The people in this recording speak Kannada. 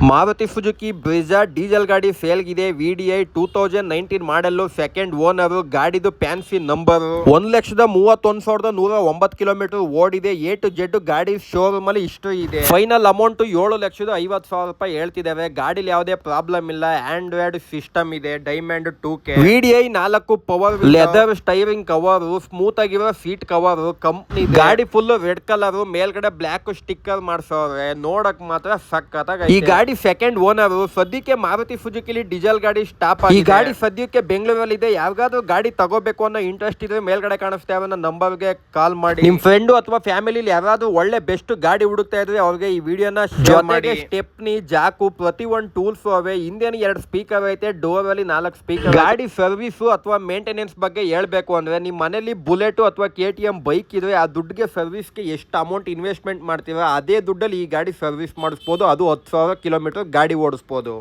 ಮಾರುತಿ ಸುಜುಕಿ ಬ್ರಿಜಾ ಡೀಸೆಲ್ ಗಾಡಿ ಸೇಲ್ಗಿದೆ. VDI 2019 ಮಾಡಲು, ಸೆಕೆಂಡ್ ಓನರ್. ಗಾಡಿದು ಫ್ಯಾನ್ಸಿ ನಂಬರ್ 1,31,109 ಕಿಲೋಮೀಟರ್ ಓಡಿದೆ. A to Z ಗಾಡಿ ಶೋರೂಮ್ ಅಲ್ಲಿ ಇಷ್ಟು ಇದೆ. ಫೈನಲ್ ಅಮೌಂಟ್ 7,50,000 ರೂಪಾಯಿ ಹೇಳ್ತಿದ್ದೇವೆ. ಗಾಡಿಲಿ ಯಾವುದೇ ಪ್ರಾಬ್ಲಮ್ ಇಲ್ಲ. ಆಂಡ್ರಾಯ್ಡ್ ಸಿಸ್ಟಮ್ ಇದೆ. Diamond 2K VDI 4 power leather steering cover, smooth ಆಗಿರೋ ಸೀಟ್ ಕವರ್ ಕಂಪ್ನಿ. ಗಾಡಿ ಫುಲ್ ರೆಡ್ ಕಲರ್, ಮೇಲ್ಗಡೆ ಬ್ಲಾಕ್ ಸ್ಟಿಕ್ಕರ್ ಮಾಡ್ಸೋರೆ. ನೋಡಕ್ ಮಾತ್ರ ಸಖತ್ತಾಗಿ. ಈ ಗಾಡಿ ಸೆಕೆಂಡ್ ಓನರ್. ಸದ್ಯಕ್ಕೆ ಮಾರುತಿ ಸುಜುಕಿಲಿ ಡೀಸೆಲ್ ಗಾಡಿ ಸ್ಟಾಪ್ ಆಗಿದೆ. ಈ ಗಾಡಿ ಸದ್ಯಕ್ಕೆ ಬೆಂಗಳೂರಲ್ಲಿ ಇದೆ. ಯಾವ್ದಾದ್ರು ಗಾಡಿ ತಗೋಬೇಕು ಅನ್ನೋ ಇಂಟ್ರೆಸ್ಟ್ ಇದ್ರೆ ಮೇಲ್ಗಡೆ ಕಾಣಿಸ್ತಾ ಇರೋ ನಂಬರ್ಗೆ ಕಾಲ್ ಮಾಡಿ. ನಿಮ್ ಫ್ರೆಂಡ್ ಅಥವಾ ಫ್ಯಾಮಿಲಿ ಯಾವ್ದಾದ್ರು ಒಳ್ಳೆ ಬೆಸ್ಟ್ ಗಾಡಿ ಹುಡುಕ್ತಾ ಇದ್ರೆ ಅವ್ರಿಗೆ ಈ ವಿಡಿಯೋನ ಜೊತೆಗೆ ಸ್ಟೆಪ್ನಿ, ಜಾಕು, ಪ್ರತಿ ಒಂದು ಟೂಲ್ಸ್ ಅವೆ. ಹಿಂದೆನೇ 2 ಸ್ಪೀಕರ್ ಐತೆ, ಡೋರ್ ಅಲ್ಲಿ 4 ಸ್ಪೀಕರ್. ಗಾಡಿ ಸರ್ವಿಸ್ ಅಥವಾ ಮೇಂಟೆನೆನ್ಸ್ ಬಗ್ಗೆ ಹೇಳ್ಬೇಕು ಅಂದ್ರೆ, ನಿಮ್ ಮನೇಲಿ ಬುಲೆಟ್ ಅಥವಾ KTM ಬೈಕ್ ಇದ್ರೆ ಆ ದುಡ್ಡಿಗೆ ಸರ್ವಿಸ್ಗೆ ಎಷ್ಟು ಅಮೌಂಟ್ ಇನ್ವೆಸ್ಟ್ಮೆಂಟ್ ಮಾಡ್ತೀರಾ ಅದೇ ದುಡ್ಡಲ್ಲಿ ಈ ಗಾಡಿ ಸರ್ವಿಸ್ ಮಾಡಿಸ್ಬೋದು. ಅದು 10,000 ಕಿಲೋಮೀಟರ್ ಗಾಡಿ ಓಡಿಸ್ಬೋದು.